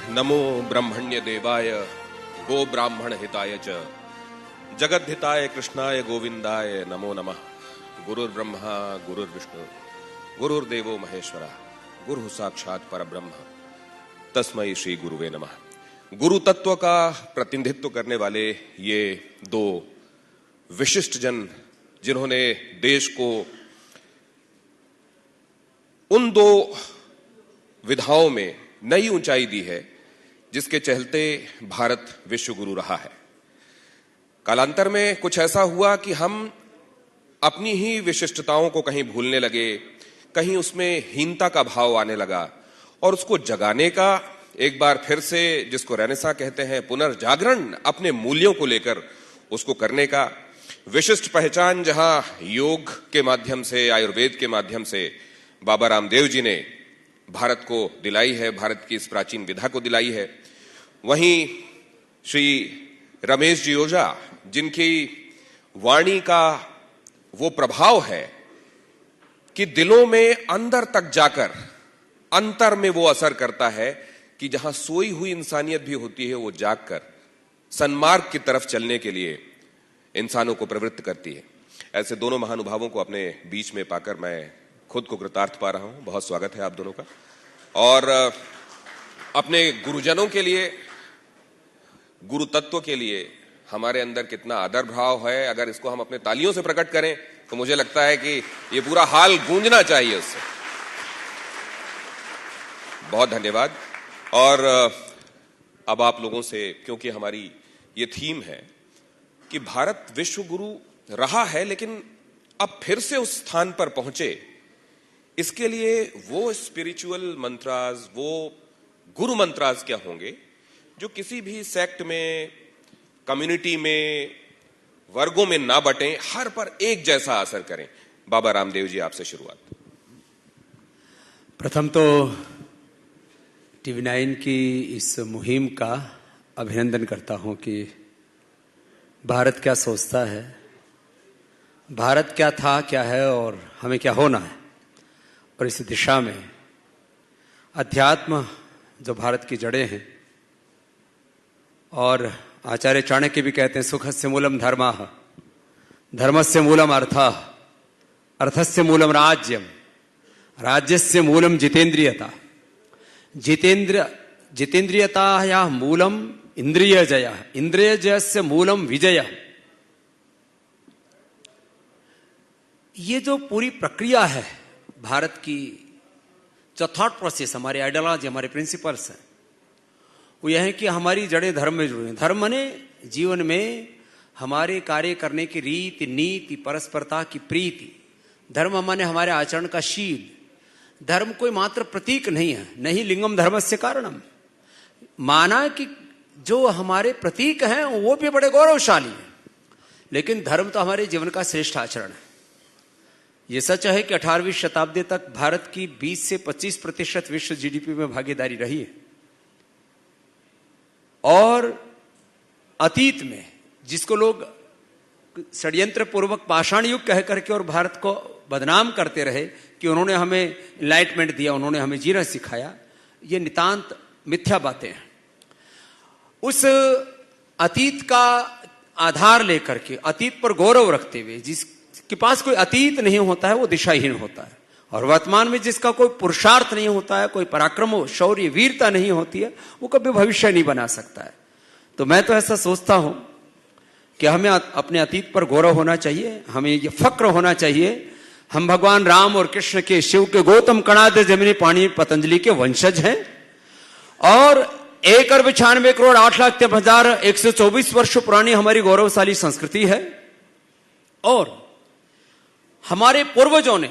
नमो ब्रह्मण्य देवाय गो ब्राह्मण हिताय च जगद हिताय कृष्णाय गोविंदाय नमो नमः। गुरुर्ब्रह्मा गुरुर्विष्णु गुरुर्देवो महेश्वरा गुरु साक्षात परब्रह्म तस्मै श्री गुरुवे नमः। गुरु तत्व का प्रतिनिधित्व करने वाले ये दो विशिष्ट जन जिन्होंने देश को उन दो विधाओं में नई ऊंचाई दी है जिसके चलते भारत विश्व गुरु रहा है। कालांतर में कुछ ऐसा हुआ कि हम अपनी ही विशिष्टताओं को कहीं भूलने लगे, कहीं उसमें हीनता का भाव आने लगा और उसको जगाने का एक बार फिर से, जिसको रेनेसां कहते हैं, पुनर्जागरण अपने मूल्यों को लेकर उसको करने का विशिष्ट पहचान जहां योग के माध्यम से, आयुर्वेद के माध्यम से बाबा रामदेव जी ने भारत को दिलाई है, भारत की इस प्राचीन विधा को दिलाई है, वहीं श्री रमेश जी ओझा जिनकी वाणी का वो प्रभाव है कि दिलों में अंदर तक जाकर अंतर में वो असर करता है कि जहां सोई हुई इंसानियत भी होती है वो जागकर सन्मार्ग की तरफ चलने के लिए इंसानों को प्रवृत्त करती है। ऐसे दोनों महानुभावों को अपने बीच में पाकर मैं खुद को कृतार्थ पा रहा हूं। बहुत स्वागत है आप दोनों का। और अपने गुरुजनों के लिए, गुरु तत्व के लिए हमारे अंदर कितना आदर भाव है, अगर इसको हम अपने तालियों से प्रकट करें तो मुझे लगता है कि ये पूरा हाल गूंजना चाहिए उससे। बहुत धन्यवाद। और अब आप लोगों से, क्योंकि हमारी ये थीम है कि भारत विश्व गुरु रहा है लेकिन अब फिर से उस स्थान पर पहुंचे, इसके लिए वो स्पिरिचुअल मंत्रास, वो गुरु मंत्रास क्या होंगे जो किसी भी सेक्ट में, कम्युनिटी में, वर्गों में ना बटें, हर पर एक जैसा असर करें। बाबा रामदेव जी, आपसे शुरुआत। प्रथम तो TV9 की इस मुहिम का अभिनंदन करता हूं कि भारत क्या सोचता है, भारत क्या था, क्या है और हमें क्या होना है, और इस दिशा में अध्यात्म जो भारत की जड़ें हैं, और आचार्य चाणक्य भी कहते हैं सुखस्य मूलम धर्मः, धर्मस्य मूलम अर्थः, अर्थस्य मूलम राज्यम, राज्यस्य मूलम जितेंद्रियता, जितेंद्रियतायाः मूलम इंद्रियजयः, इंद्रियजयस्य मूलम विजयः। ये जो पूरी प्रक्रिया है भारत की, जो थॉट प्रोसेस, हमारी आइडियोलॉजी, हमारे प्रिंसिपल्स हैं, वो यह है कि हमारी जड़ें धर्म में जुड़ी हैं। धर्म माने जीवन में हमारे कार्य करने की रीति, नीति, परस्परता की प्रीति। धर्म माने हमारे आचरण का शील। धर्म कोई मात्र प्रतीक नहीं है, नहीं लिंगम धर्मस्य कारणम। माना कि जो हमारे प्रतीक हैं वो भी बड़े गौरवशाली हैं, लेकिन धर्म तो हमारे जीवन का श्रेष्ठ आचरण है। ये सच है कि 18वीं शताब्दी तक भारत की 20 से 25% विश्व GDP में भागीदारी रही है, और अतीत में जिसको लोग षड्यंत्र पूर्वक पाषाण युग कह करके और भारत को बदनाम करते रहे कि उन्होंने हमें एनलाइटमेंट दिया, उन्होंने हमें जीना सिखाया, ये नितांत मिथ्या बातें हैं। उस अतीत का आधार लेकर के, अतीत पर गौरव रखते हुए, जिसके पास कोई अतीत नहीं होता है वो दिशाहीन होता है, और वर्तमान में जिसका कोई पुरुषार्थ नहीं होता है, कोई पराक्रम, शौर्य, वीरता नहीं होती है, वो कभी भविष्य नहीं बना सकता है। तो मैं तो ऐसा सोचता हूं कि हमें अपने अतीत पर गौरव होना चाहिए, हमें ये फक्र होना चाहिए, हम भगवान राम और कृष्ण के, शिव के, गौतम, कणाद, जमिनी, पाणी, पतंजलि के वंशज हैं, और 1,92,08,03,124 वर्ष पुरानी हमारी गौरवशाली संस्कृति है। और हमारे पूर्वजों ने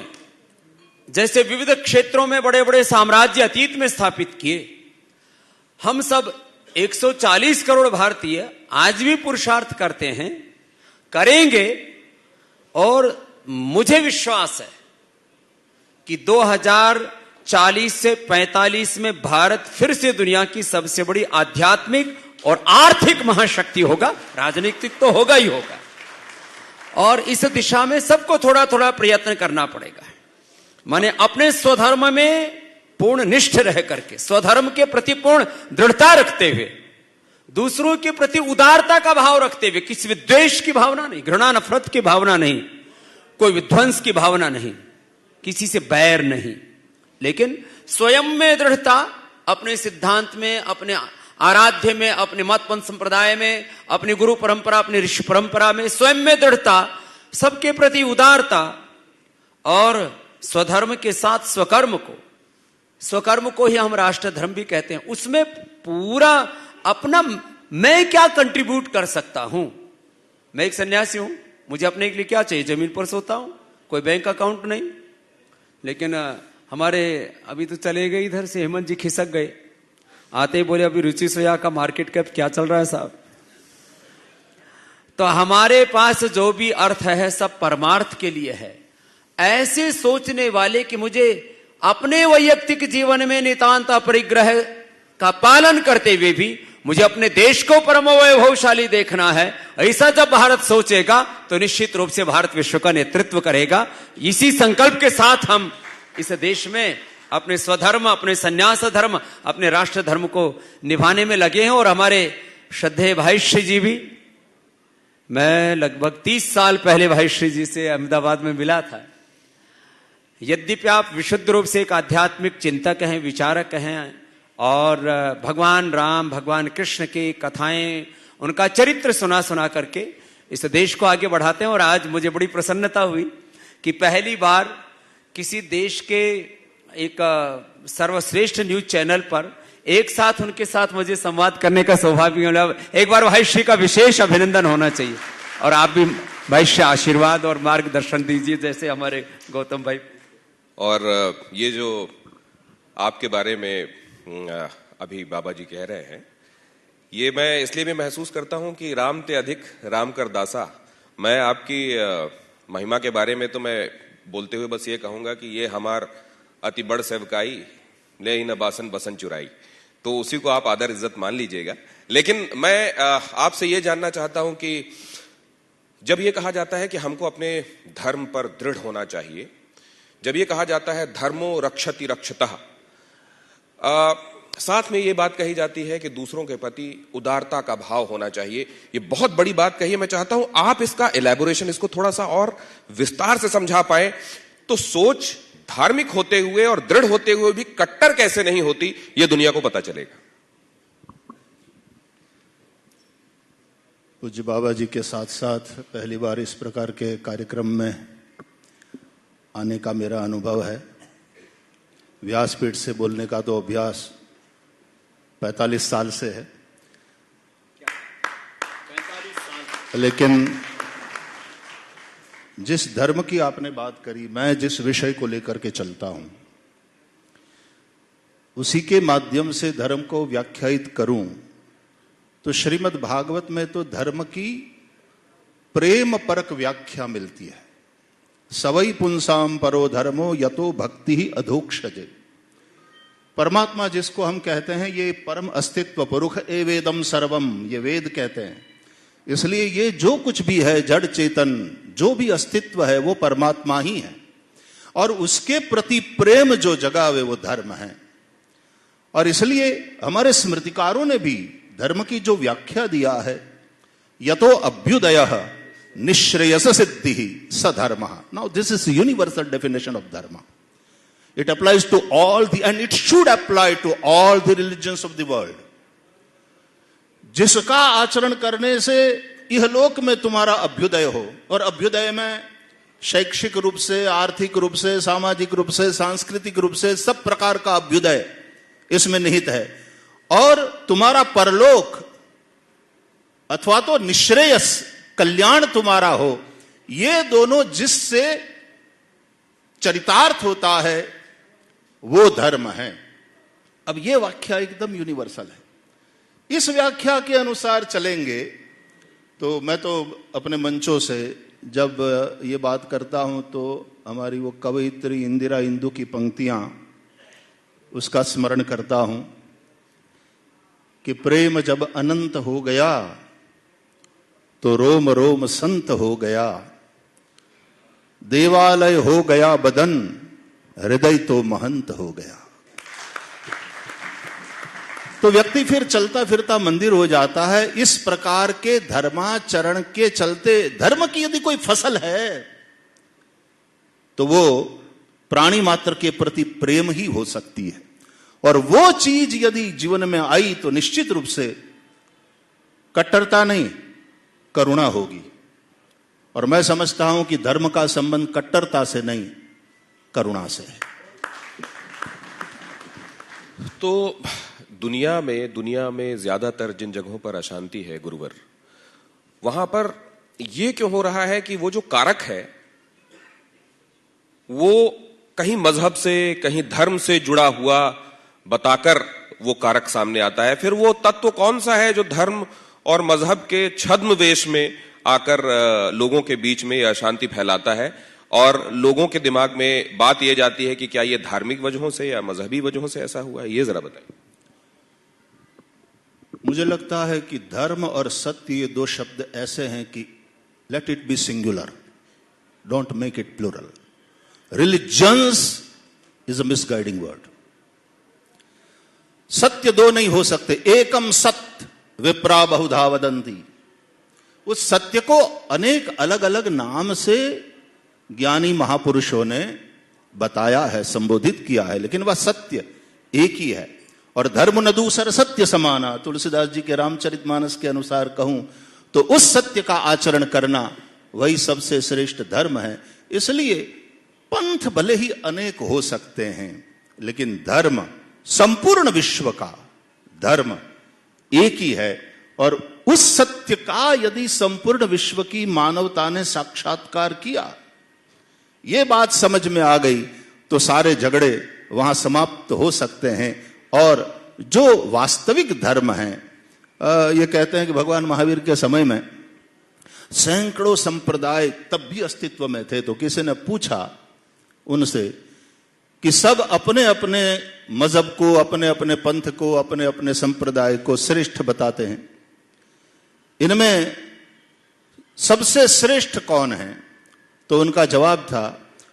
जैसे विविध क्षेत्रों में बड़े बड़े साम्राज्य अतीत में स्थापित किए, हम सब 140 करोड़ भारतीय आज भी पुरुषार्थ करते हैं, करेंगे, और मुझे विश्वास है कि 2040 से 45 में भारत फिर से दुनिया की सबसे बड़ी आध्यात्मिक और आर्थिक महाशक्ति होगा। राजनीतिक तो होगा ही होगा, और इस दिशा में सबको थोड़ा थोड़ा प्रयत्न करना पड़ेगा। माने अपने स्वधर्म में पूर्ण निष्ठ रह करके, स्वधर्म के प्रति पूर्ण दृढ़ता रखते हुए, दूसरों के प्रति उदारता का भाव रखते हुए, किसी विद्वेष की भावना नहीं, घृणा नफरत की भावना नहीं, कोई विध्वंस की भावना नहीं, किसी से बैर नहीं, लेकिन स्वयं में दृढ़ता, अपने सिद्धांत में, अपने आराध्य में, अपने मत पंथ संप्रदाय में, अपनी गुरु परंपरा, अपनी ऋषि परंपरा में स्वयं में दृढ़ता, सबके प्रति उदारता, और स्वधर्म के साथ स्वकर्म को ही हम राष्ट्र धर्म भी कहते हैं। उसमें पूरा अपना मैं क्या कंट्रीब्यूट कर सकता हूं। मैं एक सन्यासी हूं, मुझे अपने के लिए क्या चाहिए, जमीन पर सोता हूं, कोई बैंक अकाउंट नहीं। लेकिन हमारे अभी तो चले गए इधर से, हेमंत जी खिसक गए, आते ही बोले अभी रुचि सोया का मार्केट कैप क्या चल रहा है साहब। तो हमारे पास जो भी अर्थ है सब परमार्थ के लिए है। ऐसे सोचने वाले कि मुझे अपने वैयक्तिक जीवन में नितांत अपरिग्रह का पालन करते हुए भी मुझे अपने देश को परम वैभवशाली देखना है, ऐसा जब भारत सोचेगा तो निश्चित रूप से भारत विश्व का नेतृत्व करेगा। इसी संकल्प के साथ हम इस देश में अपने स्वधर्म, अपने संन्यास धर्म, अपने राष्ट्र धर्म को निभाने में लगे हैं। और हमारे श्रद्धेय भाई श्री जी भी, मैं लगभग 30 साल पहले भाई श्री जी से अहमदाबाद में मिला था। यद्यपि आप विशुद्ध रूप से एक आध्यात्मिक चिंतक हैं, विचारक हैं, और भगवान राम, भगवान कृष्ण की कथाएं, उनका चरित्र सुना करके इस देश को आगे बढ़ाते हैं। और आज मुझे बड़ी प्रसन्नता हुई कि पहली बार किसी देश के एक सर्वश्रेष्ठ न्यूज चैनल पर एक साथ उनके साथ मुझे संवाद करने का सौभाग्य मिला। एक बार भाई श्री का विशेष अभिनंदन होना चाहिए, और आप भी भाई श्री आशीर्वाद और मार्गदर्शन दीजिए जैसे हमारे गौतम भाई। और ये जो आपके बारे में अभी बाबा जी कह रहे हैं, ये मैं इसलिए भी महसूस करता हूं कि राम ते अधिक राम कर दासा। मैं आपकी महिमा के बारे में तो मैं बोलते हुए बस ये कहूंगा कि ये हमार अति बड़ सेवकाई ले ही न बासन बसन चुराई, तो उसी को आप आदर इज्जत मान लीजिएगा। लेकिन मैं आपसे ये जानना चाहता हूं कि जब ये कहा जाता है कि हमको अपने धर्म पर दृढ़ होना चाहिए, जब ये कहा जाता है धर्मो रक्षति रक्षतः, साथ में ये बात कही जाती है कि दूसरों के प्रति उदारता का भाव होना चाहिए, ये बहुत बड़ी बात कही है। मैं चाहता हूं आप इसका एलैबोरेशन, इसको थोड़ा सा और विस्तार से समझा पाए। तो सोच धार्मिक होते हुए और दृढ़ होते हुए भी कट्टर कैसे नहीं होती, ये दुनिया को पता चलेगा। पूज्य बाबा जी के साथ साथ पहली बार इस प्रकार के कार्यक्रम में आने का मेरा अनुभव है। व्यासपीठ से बोलने का तो अभ्यास 45 साल से है, 45 साल। लेकिन जिस धर्म की आपने बात करी, मैं जिस विषय को लेकर के चलता हूं, उसी के माध्यम से धर्म को व्याख्यायित करूं तो श्रीमद् भागवत में तो धर्म की प्रेम परक व्याख्या मिलती है। सवई पुंसाम परो धर्मो यतो भक्ति ही अधोक्षजे। परमात्मा जिसको हम कहते हैं, ये परम अस्तित्व पुरुष ए वेदम सर्वम, ये वेद कहते हैं। इसलिए ये जो कुछ भी है, जड़ चेतन जो भी अस्तित्व है, वो परमात्मा ही है, और उसके प्रति प्रेम जो जगा हुए वो धर्म है। और इसलिए हमारे स्मृतिकारों ने भी धर्म की जो व्याख्या दिया है, यतो अभ्युदयः निश्रेयस सिद्धि स धर्मः। Now this is universal definition of धर्म। It applies to all and it should apply to all the religions of the world. जिसका आचरण करने से इहलोक में तुम्हारा अभ्युदय हो, और अभ्युदय में शैक्षिक रूप से, आर्थिक रूप से, सामाजिक रूप से, सांस्कृतिक रूप से सब प्रकार का अभ्युदय इसमें निहित है, और तुम्हारा परलोक अथवा तो निश्रेयस कल्याण तुम्हारा हो, ये दोनों जिससे चरितार्थ होता है वो धर्म है। अब ये व्याख्या एकदम यूनिवर्सल है। इस व्याख्या के अनुसार चलेंगे तो मैं तो अपने मंचों से जब ये बात करता हूं तो हमारी वो कवयित्री इंदिरा इंदु की पंक्तियां, उसका स्मरण करता हूं कि प्रेम जब अनंत हो गया तो रोम रोम संत हो गया, देवालय हो गया बदन, हृदय तो महंत हो गया। तो व्यक्ति फिर चलता फिरता मंदिर हो जाता है। इस प्रकार के धर्माचरण के चलते धर्म की यदि कोई फसल है तो वो प्राणी मात्र के प्रति प्रेम ही हो सकती है, और वो चीज यदि जीवन में आई तो निश्चित रूप से कट्टरता नहीं, करुणा होगी। और मैं समझता हूं कि धर्म का संबंध कट्टरता से नहीं, करुणा से है। तो दुनिया में ज्यादातर जिन जगहों पर अशांति है गुरुवर, वहां पर यह क्यों हो रहा है कि वो जो कारक है वो कहीं मजहब से, कहीं धर्म से जुड़ा हुआ बताकर वो कारक सामने आता है। फिर वो तत्व कौन सा है जो धर्म और मजहब के छद्म वेश में आकर लोगों के बीच में अशांति फैलाता है, और लोगों के दिमाग में बात यह जाती है कि क्या ये धार्मिक वजहों से या मजहबी वजहों से ऐसा हुआ है? ये जरा बताइए। मुझे लगता है कि धर्म और सत्य ये दो शब्द ऐसे हैं कि let it be singular, don't make it plural. Religions is a misguiding word. सत्य दो नहीं हो सकते, एकम सत्य विप्रा बहुधा वदंती। उस सत्य को अनेक अलग अलग नाम से ज्ञानी महापुरुषों ने बताया है, संबोधित किया है, लेकिन वह सत्य एक ही है। और धर्म न दूसर सत्य समाना, तुलसीदास जी के रामचरितमानस के अनुसार कहूं तो उस सत्य का आचरण करना वही सबसे श्रेष्ठ धर्म है। इसलिए पंथ भले ही अनेक हो सकते हैं, लेकिन धर्म, संपूर्ण विश्व का धर्म एक ही है। और उस सत्य का यदि संपूर्ण विश्व की मानवता ने साक्षात्कार किया, ये बात समझ में आ गई, तो सारे झगड़े वहां समाप्त हो सकते हैं। और जो वास्तविक धर्म है, ये कहते हैं कि भगवान महावीर के समय में सैकड़ों संप्रदाय तब भी अस्तित्व में थे, तो किसी ने पूछा उनसे कि सब अपने अपने मजहब को, अपने अपने पंथ को, अपने अपने संप्रदाय को श्रेष्ठ बताते हैं, इनमें सबसे श्रेष्ठ कौन है? तो उनका जवाब था,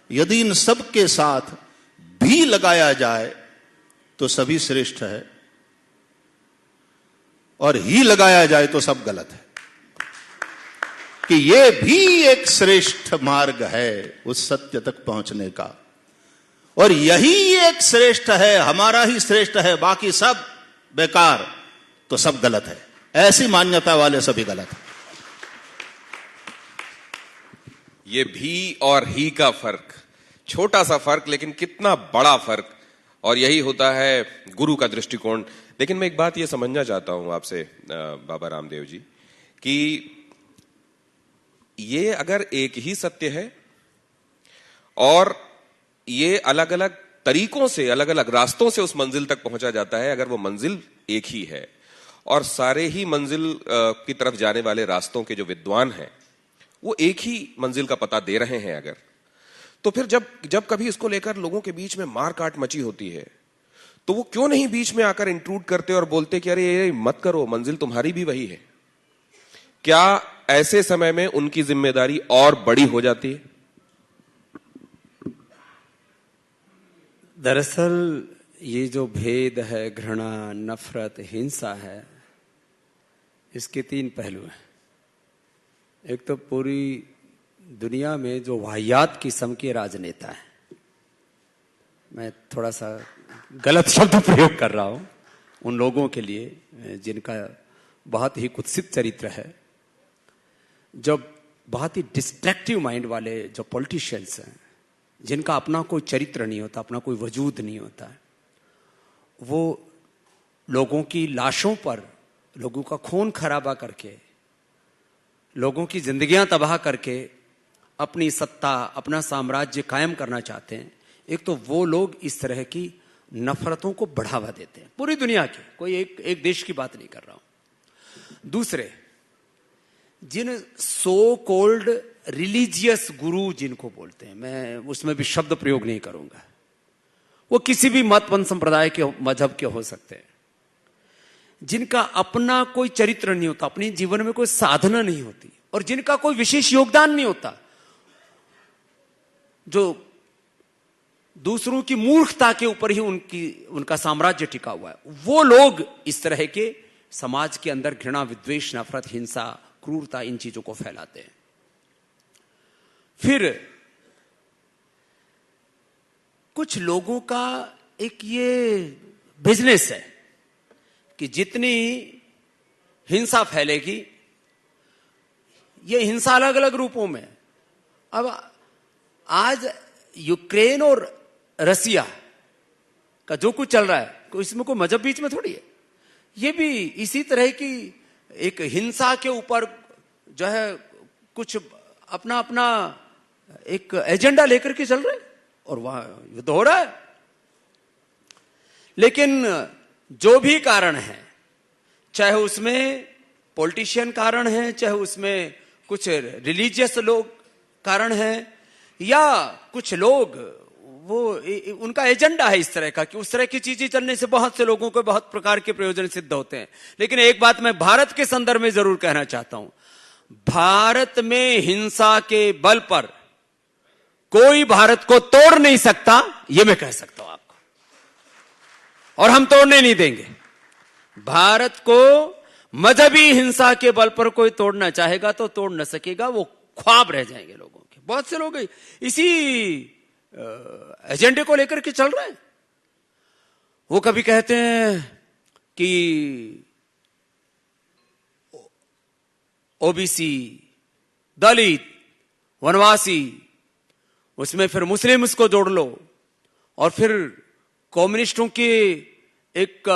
यदि इन सब के साथ भी लगाया जाए तो सभी श्रेष्ठ है, और ही लगाया जाए तो सब गलत है। कि यह भी एक श्रेष्ठ मार्ग है उस सत्य तक पहुंचने का, और यही एक श्रेष्ठ है, हमारा ही श्रेष्ठ है, बाकी सब बेकार, तो सब गलत है। ऐसी मान्यता वाले सभी गलत है। ये भी और ही का फर्क, छोटा सा फर्क, लेकिन कितना बड़ा फर्क, और यही होता है गुरु का दृष्टिकोण। लेकिन मैं एक बात ये समझना चाहता हूं आपसे बाबा रामदेव जी, कि ये अगर एक ही सत्य है और ये अलग अलग तरीकों से, अलग अलग रास्तों से उस मंजिल तक पहुंचा जाता है, अगर वो मंजिल एक ही है और सारे ही मंजिल की तरफ जाने वाले रास्तों के जो विद्वान हैं वो एक ही मंजिल का पता दे रहे हैं, अगर तो फिर जब कभी इसको लेकर लोगों के बीच में मार काट मची होती है, तो वो क्यों नहीं बीच में आकर इंट्रूड करते और बोलते कि अरे ये मत करो, मंजिल तुम्हारी भी वही है? क्या ऐसे समय में उनकी जिम्मेदारी और बड़ी हो जाती है? दरअसल ये जो भेद है, घृणा, नफरत, हिंसा है, इसके 3 पहलू हैं। एक तो पूरी दुनिया में जो वाहियात किस्म के राजनेता हैं, मैं थोड़ा सा गलत शब्द प्रयोग कर रहा हूं उन लोगों के लिए जिनका बहुत ही कुत्सित चरित्र है, जब बहुत ही डिस्ट्रक्टिव माइंड वाले जो पॉलिटिशियंस हैं, जिनका अपना कोई चरित्र नहीं होता, अपना कोई वजूद नहीं होता है, वो लोगों की लाशों पर लोगों का खून खराबा करके, लोगों की जिंदगियां तबाह करके अपनी सत्ता, अपना साम्राज्य कायम करना चाहते हैं। एक तो वो लोग इस तरह की नफरतों को बढ़ावा देते हैं, पूरी दुनिया के, कोई एक देश की बात नहीं कर रहा हूं। दूसरे, जिन सो कॉल्ड रिलीजियस गुरु जिनको बोलते हैं, मैं उसमें भी शब्द प्रयोग नहीं करूंगा, वो किसी भी मत पंथ संप्रदाय के, मजहब के हो सकते हैं, जिनका अपना कोई चरित्र नहीं होता, अपने जीवन में कोई साधना नहीं होती, और जिनका कोई विशेष योगदान नहीं होता, जो दूसरों की मूर्खता के ऊपर ही उनका साम्राज्य टिका हुआ है। वो लोग इस तरह के समाज के अंदर घृणा, विद्वेष, नफरत, हिंसा, क्रूरता, इन चीजों को फैलाते हैं। फिर कुछ लोगों का एक ये बिजनेस है कि जितनी हिंसा फैलेगी, ये हिंसा अलग अलग रूपों में। अब आज यूक्रेन और रसिया का जो कुछ चल रहा है, इसमें कोई मजहब बीच में थोड़ी है। ये भी इसी तरह की एक हिंसा के ऊपर जो है कुछ अपना अपना एक एजेंडा लेकर के चल रहे हैं और वहां युद्ध हो रहा है। लेकिन जो भी कारण है, चाहे उसमें पॉलिटिशियन कारण है, चाहे उसमें कुछ रिलीजियस लोग कारण हैं, या कुछ लोग वो उनका एजेंडा है इस तरह का कि उस तरह की चीजें चलने से बहुत से लोगों को बहुत प्रकार के प्रयोजन सिद्ध होते हैं। लेकिन एक बात मैं भारत के संदर्भ में जरूर कहना चाहता हूं, भारत में हिंसा के बल पर कोई भारत को तोड़ नहीं सकता, यह मैं कह सकता हूं आपको, और हम तोड़ने नहीं देंगे। भारत को मजहबी हिंसा के बल पर कोई तोड़ना चाहेगा तो तोड़ न सकेगा, वो ख्वाब रह जाएंगे लोगों के। बहुत से लोग इसी एजेंडे को लेकर के चल रहे हैं। वो कभी कहते हैं कि ओबीसी, दलित, वनवासी, उसमें फिर मुस्लिम्स को जोड़ लो, और फिर कम्युनिस्टों की एक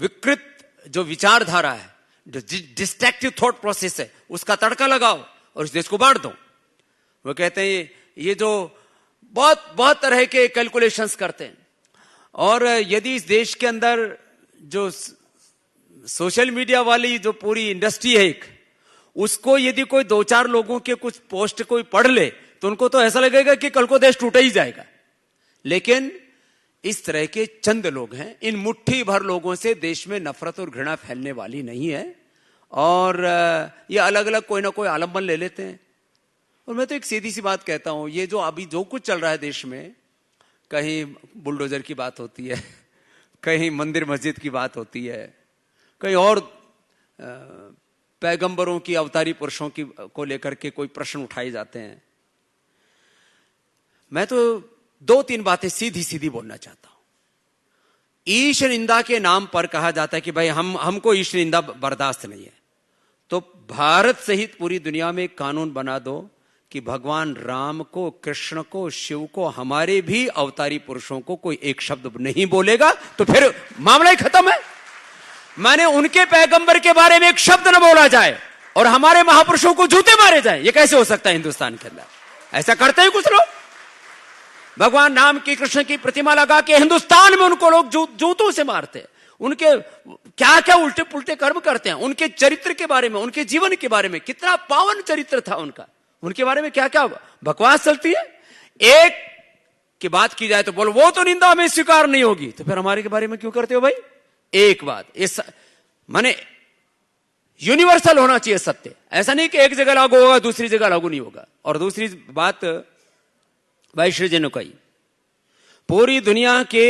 विकृत जो विचारधारा है, जो डिस्ट्रक्टिव थॉट प्रोसेस है, उसका तड़का लगाओ और इस देश को बांट दो। वो कहते हैं ये जो बहुत बहुत तरह के कैलकुलेशंस करते हैं, और यदि इस देश के अंदर जो सोशल मीडिया वाली जो पूरी इंडस्ट्री है एक, उसको यदि कोई दो चार लोगों के कुछ पोस्ट कोई पढ़ ले तो उनको तो ऐसा लगेगा कि कल को देश टूटा ही जाएगा। लेकिन इस तरह के चंद लोग हैं, इन मुट्ठी भर लोगों से देश में नफरत और घृणा फैलने वाली नहीं है, और ये अलग अलग कोई ना कोई आलम्बन ले लेते हैं। और मैं तो एक सीधी सी बात कहता हूं, ये जो अभी जो कुछ चल रहा है देश में, कहीं बुलडोजर की बात होती है, कहीं मंदिर मस्जिद की बात होती है, कहीं और पैगंबरों की, अवतारी पुरुषों की को लेकर के कोई प्रश्न उठाए जाते हैं। मैं तो दो तीन बातें सीधी सीधी बोलना चाहता हूं। ईश निंदा के नाम पर कहा जाता है कि भाई हमको ईश निंदा बर्दाश्त नहीं है, तो भारत सहित पूरी दुनिया में एक कानून बना दो कि भगवान राम को, कृष्ण को, शिव को, हमारे भी अवतारी पुरुषों को कोई एक शब्द नहीं बोलेगा, तो फिर मामला ही खत्म है। माने उनके पैगंबर के बारे में एक शब्द न बोला जाए और हमारे महापुरुषों को जूते मारे जाए, ये कैसे हो सकता है हिंदुस्तान के अंदर? ऐसा करते हैं कुछ लोग। भगवान राम की, कृष्ण की प्रतिमा लगा के हिंदुस्तान में उनको लोग जूतों से मारते हैं, उनके क्या क्या उल्टे पुल्टे कर्म करते हैं, उनके चरित्र के बारे में, उनके जीवन के बारे में, कितना पावन चरित्र था उनका, उनके बारे में क्या क्या बकवास चलती है। एक की बात की जाए तो बोलो वो तो निंदा हमें स्वीकार नहीं होगी, तो फिर हमारे के बारे में क्यों करते हो भाई? एक बात, इस माने यूनिवर्सल होना चाहिए सत्य, ऐसा नहीं कि एक जगह लागू होगा दूसरी जगह लागू नहीं होगा। और दूसरी बात भाई श्री जी ने कही, पूरी दुनिया के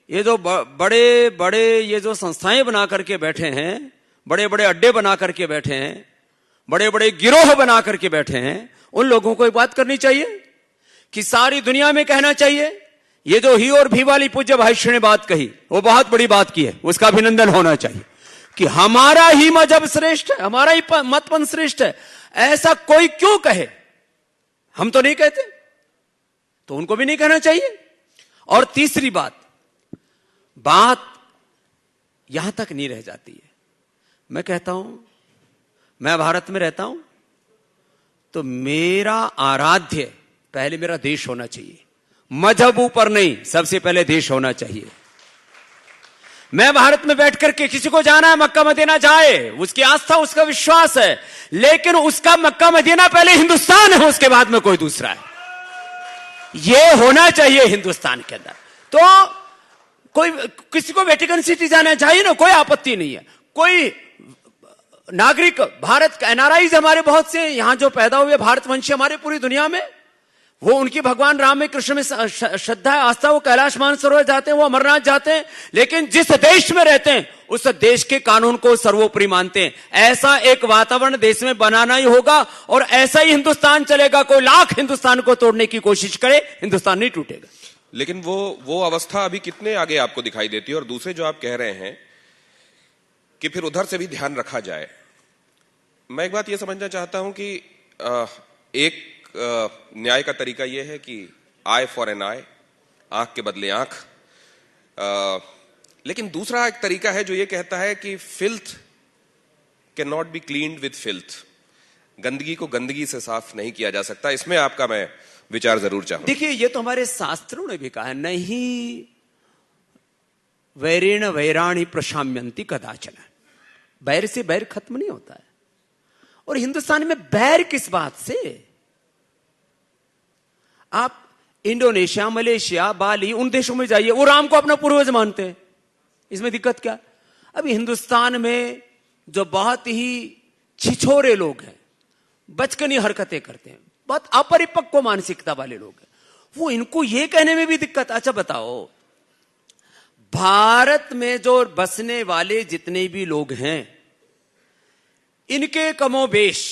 ये जो बड़े बड़े ये जो संस्थाएं बना करके बैठे हैं, बड़े बड़े अड्डे बना करके बैठे हैं, बड़े बड़े गिरोह बना करके बैठे हैं, उन लोगों को एक बात करनी चाहिए कि सारी दुनिया में कहना चाहिए, ये जो ही और भी वाली पूज्य भाई श्री ने बात कही वो बहुत बड़ी बात की है, उसका अभिनंदन होना चाहिए कि हमारा ही मजहब श्रेष्ठ है, हमारा ही मतपंथ श्रेष्ठ है। ऐसा कोई क्यों कहे? हम तो नहीं कहते, तो उनको भी नहीं कहना चाहिए। और तीसरी बात यहां तक नहीं रह जाती है। मैं कहता हूं, मैं भारत में रहता हूं तो मेरा आराध्य पहले मेरा देश होना चाहिए, मजहब ऊपर नहीं, सबसे पहले देश होना चाहिए। मैं भारत में बैठ करके किसी को जाना है मक्का मदीना जाए, उसकी आस्था उसका विश्वास है, लेकिन उसका मक्का मदीना पहले हिंदुस्तान है, उसके बाद में कोई दूसरा है, यह होना चाहिए हिंदुस्तान के अंदर। तो कोई किसी को वेटिकन सिटी जाना चाहिए ना, कोई आपत्ति नहीं है। कोई नागरिक भारत का, एनआरआईज हमारे बहुत से यहां जो पैदा हुए भारतवंशी हमारे पूरी दुनिया में, वो उनकी भगवान राम में कृष्ण में श्रद्धा है, आस्था, वो कैलाश मानसरोवर जाते हैं, वो अमरनाथ जाते हैं, लेकिन जिस देश में रहते हैं उस देश के कानून को सर्वोपरि मानते हैं। ऐसा एक वातावरण देश में बनाना ही होगा और ऐसा ही हिंदुस्तान चलेगा। कोई लाख हिंदुस्तान को तोड़ने की कोशिश करे, हिंदुस्तान नहीं टूटेगा। लेकिन वो अवस्था अभी कितने आगे आपको दिखाई देती है? और दूसरे जो आप कह रहे हैं कि फिर उधर से भी ध्यान रखा जाए, मैं एक बात यह समझना चाहता हूं कि एक न्याय का तरीका यह है कि आई फॉर एन आई, आंख के बदले आंख, लेकिन दूसरा एक तरीका है जो यह कहता है कि filth can not be cleaned with filth, गंदगी को गंदगी से साफ नहीं किया जा सकता। इसमें आपका मैं विचार जरूर चाहूंगा। देखिए, ये तो हमारे शास्त्रों ने भी कहा है, नहीं वैरेण वैराणी प्रशाम्यंती कदाचन, बैर से बैर खत्म नहीं होता है। और हिंदुस्तान में बैर किस बात से? आप इंडोनेशिया, मलेशिया, बाली, उन देशों में जाइए, वो राम को अपना पूर्वज मानते हैं। इसमें दिक्कत क्या? अभी हिंदुस्तान में जो बहुत ही छिछोरे लोग हैं, बचकनी हरकतें करते हैं, बहुत अपरिपक्व मानसिकता वाले लोग हैं, वो इनको ये कहने में भी दिक्कत। अच्छा बताओ, भारत में जो बसने वाले जितने भी लोग हैं, इनके कमोबेश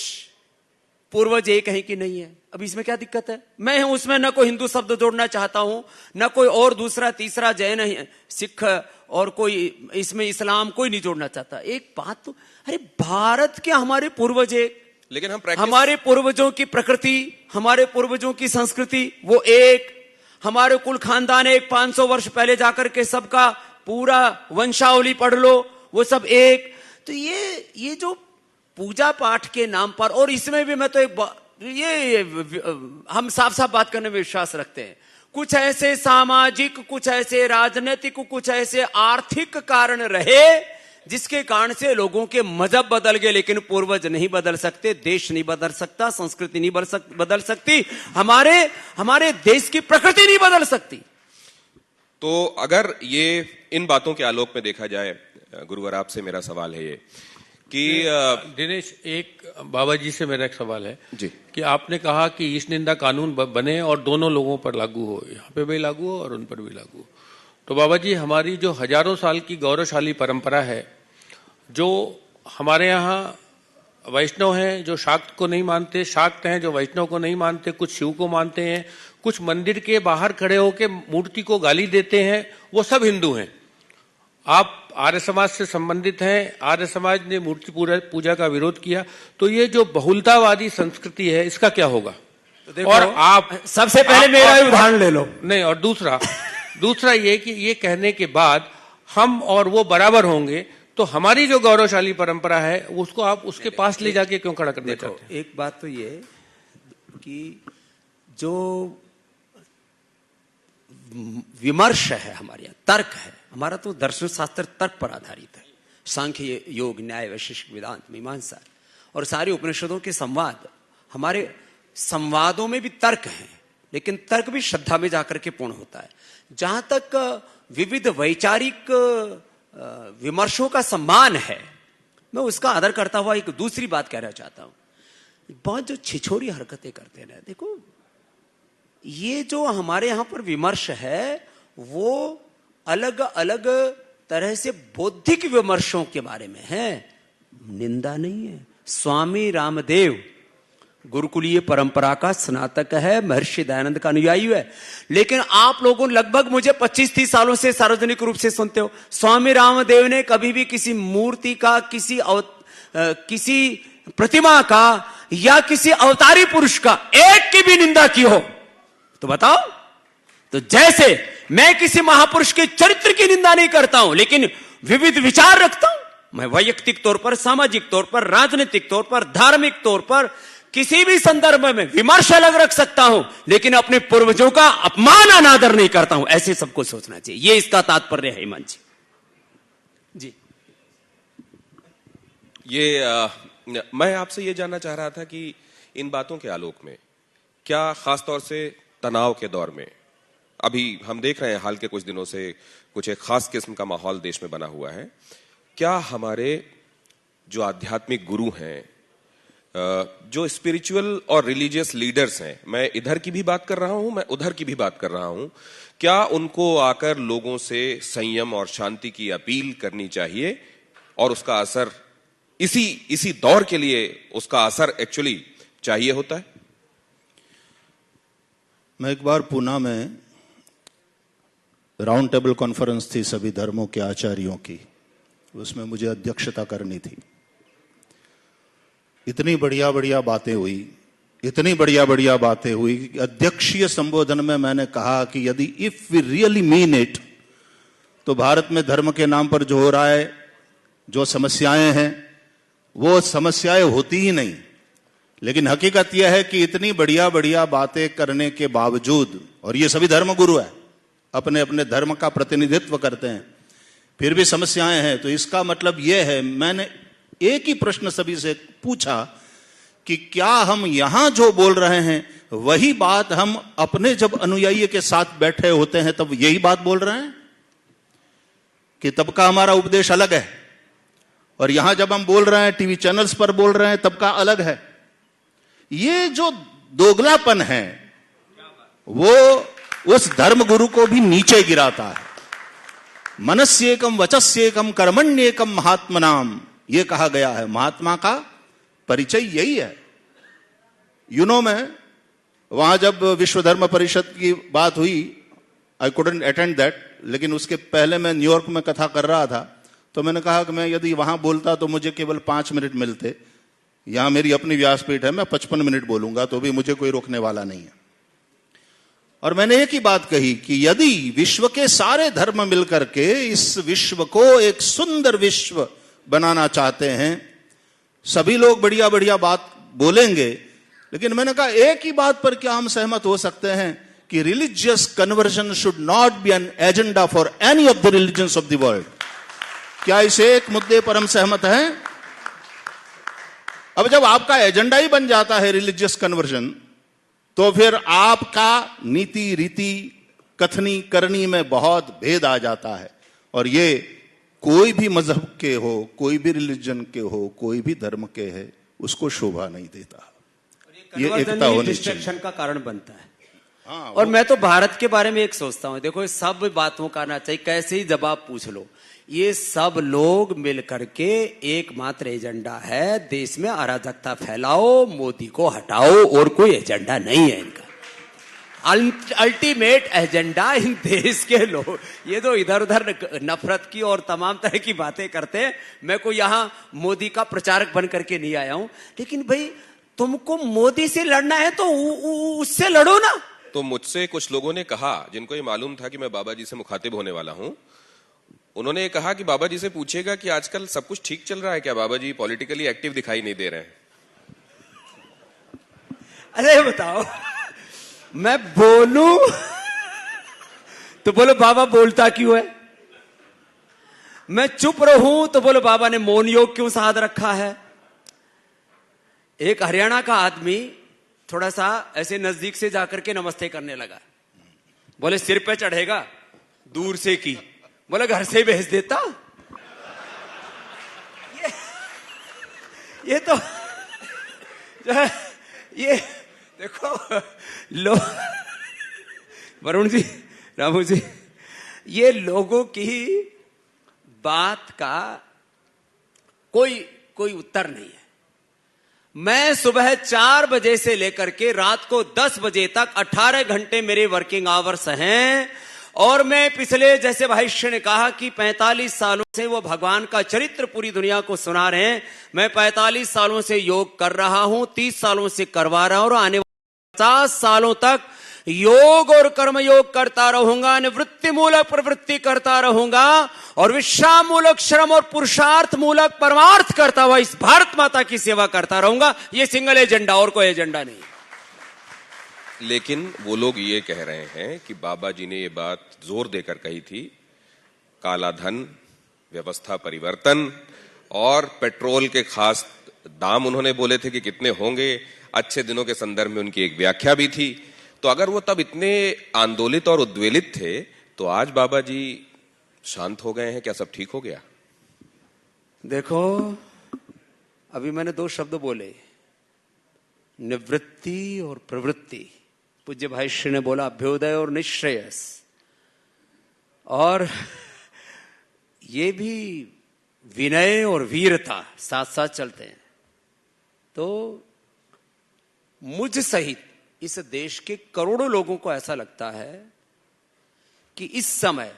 पूर्वज एक हैं कि नहीं है? अब इसमें क्या दिक्कत है? मैं उसमें न कोई हिंदू शब्द जोड़ना चाहता हूं, न कोई और दूसरा तीसरा जैन, सिख और कोई इसमें इस्लाम कोई नहीं जोड़ना चाहता। एक बात तो, अरे भारत के हमारे पूर्वज एक, लेकिन हमारे पूर्वजों की प्रकृति, हमारे पूर्वजों की संस्कृति वो एक, हमारे कुल खानदान एक, 500 वर्ष पहले जाकर के सबका पूरा वंशावली पढ़ लो, वो सब एक। तो ये जो पूजा पाठ के नाम पर, और इसमें भी मैं तो ये हम साफ साफ बात करने में विश्वास रखते हैं, कुछ ऐसे सामाजिक, कुछ ऐसे राजनीतिक, कुछ ऐसे आर्थिक कारण रहे जिसके कारण से लोगों के मजहब बदल गए, लेकिन पूर्वज नहीं बदल सकते, देश नहीं बदल सकता, संस्कृति नहीं बदल सकती, हमारे देश की प्रकृति नहीं बदल सकती। तो अगर ये इन बातों के आलोक में देखा जाए, गुरुवर आपसे मेरा सवाल है ये कि दिनेश, एक बाबा जी से मेरा एक सवाल है जी, कि आपने कहा कि ईश निंदा कानून बने और दोनों लोगों पर लागू हो, यहाँ पे भी लागू हो और उन पर भी लागू हो। तो बाबा जी, हमारी जो हजारों साल की गौरवशाली परंपरा है, जो हमारे यहाँ वैष्णव हैं जो शाक्त को नहीं मानते, शाक्त हैं जो वैष्णव को नहीं मानते, कुछ शिव को मानते हैं, कुछ मंदिर के बाहर खड़े होकर मूर्ति को गाली देते हैं, वो सब हिंदू हैं। आप आर्य समाज से संबंधित हैं, आर्य समाज ने मूर्ति पूजा का विरोध किया, तो ये जो बहुलतावादी संस्कृति है इसका क्या होगा? तो और आप सबसे पहले मेरा ही उदाहरण ले लो। नहीं, और दूसरा ये कि ये कहने के बाद हम और वो बराबर होंगे, तो हमारी जो गौरवशाली परंपरा है उसको आप उसके पास ले जाके क्यों खड़ा करना चाहते हैं? एक बात तो ये कि जो विमर्श है हमारे यहाँ, तर्क है हमारा, तो दर्शन शास्त्र तर्क पर आधारित है। सांख्य, योग, न्याय, वैशेषिक, वेदांत, मीमांसा और सारे उपनिषदों के संवाद, हमारे संवादों में भी तर्क है, लेकिन तर्क भी श्रद्धा में जाकर के पूर्ण होता है। जहां तक विविध वैचारिक विमर्शों का सम्मान है, मैं उसका आदर करता हुआ एक दूसरी बात कहना चाहता हूं। बहुत जो छिछोरी हरकतें करते हैं ना, देखो ये जो हमारे यहां पर विमर्श है वो अलग अलग तरह से बौद्धिक विमर्शों के बारे में है, निंदा नहीं है। स्वामी रामदेव गुरुकुलीय परंपरा का स्नातक है, महर्षि दयानंद का अनुयायी है, लेकिन आप लोगों लगभग मुझे 25-30 सालों से सार्वजनिक रूप से सुनते हो, स्वामी रामदेव ने कभी भी किसी मूर्ति का, किसी प्रतिमा का या किसी अवतारी पुरुष का एक की भी निंदा की हो तो बताओ। तो जैसे मैं किसी महापुरुष के चरित्र की निंदा नहीं करता हूं, लेकिन विविध विचार रखता हूं, मैं वैयक्तिक तौर पर, सामाजिक तौर पर, राजनीतिक तौर पर, धार्मिक तौर पर, किसी भी संदर्भ में विमर्श अलग रख सकता हूं, लेकिन अपने पूर्वजों का अपमान अनादर नहीं करता हूं। ऐसे सबको सोचना चाहिए, ये इसका तात्पर्य है। ईमान जी ये मैं आपसे ये जानना चाह रहा था कि इन बातों के आलोक में क्या खासतौर से तनाव के दौर में, अभी हम देख रहे हैं हाल के कुछ दिनों से कुछ एक खास किस्म का माहौल देश में बना हुआ है, क्या हमारे जो आध्यात्मिक गुरु हैं, जो स्पिरिचुअल और रिलीजियस लीडर्स हैं, मैं इधर की भी बात कर रहा हूं, मैं उधर की भी बात कर रहा हूं, क्या उनको आकर लोगों से संयम और शांति की अपील करनी चाहिए और उसका असर इसी दौर के लिए उसका असर एक्चुअली चाहिए होता है? मैं एक बार पुणे में राउंड टेबल कॉन्फ्रेंस थी सभी धर्मों के आचार्यों की, उसमें मुझे अध्यक्षता करनी थी। इतनी बढ़िया बढ़िया बातें हुई कि अध्यक्षीय संबोधन में मैंने कहा कि यदि if we really mean it, तो भारत में धर्म के नाम पर जो हो रहा है, जो समस्याएं हैं, वो समस्याएं होती ही नहीं। लेकिन हकीकत यह है कि इतनी बढ़िया बढ़िया बातें करने के बावजूद, और ये सभी धर्मगुरु है, अपने अपने धर्म का प्रतिनिधित्व करते हैं, फिर भी समस्याएं हैं। तो इसका मतलब यह है, मैंने एक ही प्रश्न सभी से पूछा कि क्या हम यहां जो बोल रहे हैं वही बात हम अपने जब अनुयायी के साथ बैठे होते हैं तब यही बात बोल रहे हैं, कि तब का हमारा उपदेश अलग है, और यहां जब हम बोल रहे हैं टीवी चैनल्स पर बोल रहे हैं तब का अलग है। ये जो दोगलापन है वो उस धर्मगुरु को भी नीचे गिराता है। मनस्येकम वचस्येकम कर्मण्येकम महात्मनाम, ये कहा गया है। महात्मा का परिचय यही है। में वहां जब विश्व धर्म परिषद की बात हुई, आई कुडंट अटेंड दैट, लेकिन उसके पहले मैं न्यूयॉर्क में कथा कर रहा था, तो मैंने कहा कि मैं यदि वहां बोलता तो मुझे केवल 5 मिनट मिलते। यहां मेरी अपनी व्यासपीठ है, मैं 55 मिनट बोलूंगा तो भी मुझे कोई रोकने वाला नहीं है। और मैंने एक ही बात कही कि यदि विश्व के सारे धर्म मिलकर के इस विश्व को एक सुंदर विश्व बनाना चाहते हैं, सभी लोग बढ़िया बढ़िया बात बोलेंगे, लेकिन मैंने कहा एक ही बात पर क्या हम सहमत हो सकते हैं कि religious conversion should not be an agenda for any of the religions of the world. क्या इस एक मुद्दे पर हम सहमत हैं? अब जब आपका एजेंडा ही बन जाता है रिलीजियस कन्वर्जन, तो फिर आपका नीति रीति कथनी करनी में बहुत भेद आ जाता है। और ये कोई भी मजहब के हो, कोई भी रिलीजन के हो, कोई भी धर्म के है, उसको शोभा नहीं देता। ये एकता होनी चाहिए, डिस्ट्रैक्शन का कारण बनता है। हाँ, और मैं तो भारत के बारे में एक सोचता हूं, देखो सब बातों का आना चाहिए, कैसे ही जवाब पूछ लो, ये सब लोग मिलकर के एकमात्र एजेंडा है, देश में अराजकता फैलाओ, मोदी को हटाओ, और कोई एजेंडा नहीं है इनका। अल्टीमेट एजेंडा इन देश के लोग, ये तो इधर उधर नफरत की और तमाम तरह की बातें करते हैं। मैं को यहां मोदी का प्रचारक बन करके नहीं आया हूं, लेकिन भाई तुमको मोदी से लड़ना है तो उससे लड़ो ना। तो मुझसे कुछ लोगों ने कहा, जिनको ये मालूम था कि मैं बाबा जी से मुखातिब होने वाला हूं, उन्होंने ये कहा कि बाबा जी से पूछेगा कि आजकल सब कुछ ठीक चल रहा है क्या, बाबा जी पॉलिटिकली एक्टिव दिखाई नहीं दे रहे हैं। अरे बताओ, मैं बोलूं तो बोलो बाबा बोलता क्यों है, मैं चुप रहूं तो बोलो बाबा ने मौन योग क्यों साध रखा है। एक हरियाणा का आदमी थोड़ा सा ऐसे नजदीक से जाकर के नमस्ते करने लगा, बोले सिर पे चढ़ेगा, दूर से की, बोले घर से भेज देता। ये तो जो है, ये देखो वरुण जी, रामू जी, ये लोगों की बात का कोई उत्तर नहीं है। मैं सुबह 4 बजे से लेकर के रात को 10 बजे तक 18 घंटे मेरे वर्किंग आवर्स हैं, और मैं पिछले, जैसे भाष्य ने कहा कि 45 सालों से वो भगवान का चरित्र पूरी दुनिया को सुना रहे हैं। मैं 45 सालों से योग कर रहा हूं, 30 सालों से करवा रहा हूं, और आने वाले 50 सालों तक योग और कर्म योग करता रहूंगा, निवृत्ति मूलक प्रवृत्ति करता रहूंगा, और विश्राम मूलक श्रम और पुरुषार्थ मूलक परमार्थ करता हुआ इस भारत माता की सेवा करता रहूंगा। ये सिंगल एजेंडा, और कोई एजेंडा नहीं। लेकिन वो लोग ये कह रहे हैं कि बाबा जी ने ये बात जोर देकर कही थी, काला धन, व्यवस्था परिवर्तन और पेट्रोल के खास दाम उन्होंने बोले थे कि कितने होंगे, अच्छे दिनों के संदर्भ में उनकी एक व्याख्या भी थी। तो अगर वो तब इतने आंदोलित और उद्वेलित थे, तो आज बाबा जी शांत हो गए हैं, क्या सब ठीक हो गया? देखो, अभी मैंने 2 शब्द बोले, निवृत्ति और प्रवृत्ति। पूज्य भाई श्री ने बोला अभ्युदय और निश्रेयस, और ये भी विनय और वीरता साथ साथ चलते हैं। तो मुझ सहित इस देश के करोड़ों लोगों को ऐसा लगता है कि इस समय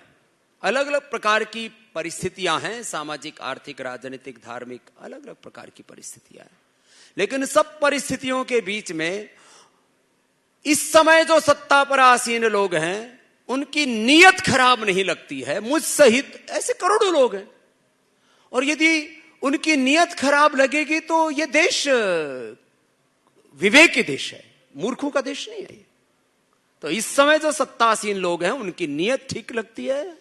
अलग अलग प्रकार की परिस्थितियां हैं, सामाजिक, आर्थिक, राजनीतिक, धार्मिक, अलग अलग प्रकार की परिस्थितियां हैं, लेकिन सब परिस्थितियों के बीच में इस समय जो सत्ता पर आसीन लोग हैं उनकी नीयत खराब नहीं लगती है। मुझ सहित ऐसे करोड़ों लोग हैं, और यदि उनकी नीयत खराब लगेगी तो यह देश विवेक की देश है, मूर्खों का देश नहीं है ये। तो इस समय जो सत्तासीन लोग हैं उनकी नीयत ठीक लगती है,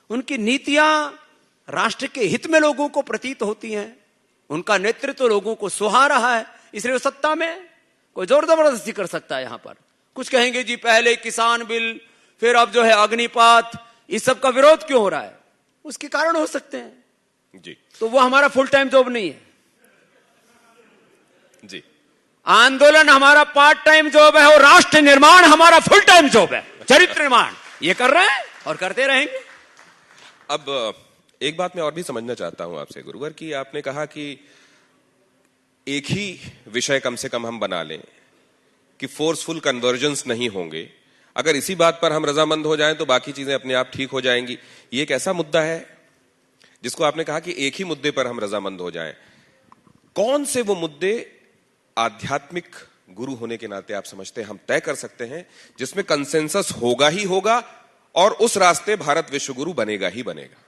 उनकी नीतियां राष्ट्र के हित में लोगों को प्रतीत होती हैं, उनका नेतृत्व लोगों को सुहा रहा है, इसलिए वो सत्ता में कोई जोर जबरदस्ती कर सकता है। यहां पर कुछ कहेंगे जी पहले किसान बिल, फिर अब जो है अग्निपात, इस सब का विरोध क्यों हो रहा है? उसके कारण हो सकते हैं जी। तो वो हमारा फुल टाइम जॉब नहीं है जी। आंदोलन हमारा पार्ट टाइम जॉब है, और राष्ट्र निर्माण हमारा फुल टाइम जॉब है, चरित्र निर्माण ये कर रहे हैं और करते रहेंगे। अब एक बात मैं और भी समझना चाहता हूं आपसे गुरुवर, कि आपने कहा कि एक ही विषय कम से कम हम बना लें कि फोर्सफुल कन्वर्जेंस नहीं होंगे, अगर इसी बात पर हम रजामंद हो जाएं तो बाकी चीजें अपने आप ठीक हो जाएंगी। ये एक ऐसा मुद्दा है जिसको आपने कहा कि एक ही मुद्दे पर हम रजामंद हो जाएं। कौन से वो मुद्दे आध्यात्मिक गुरु होने के नाते आप समझते हैं हम तय कर सकते हैं जिसमें कंसेंसस होगा ही होगा और उस रास्ते भारत विश्व गुरु बनेगा ही बनेगा?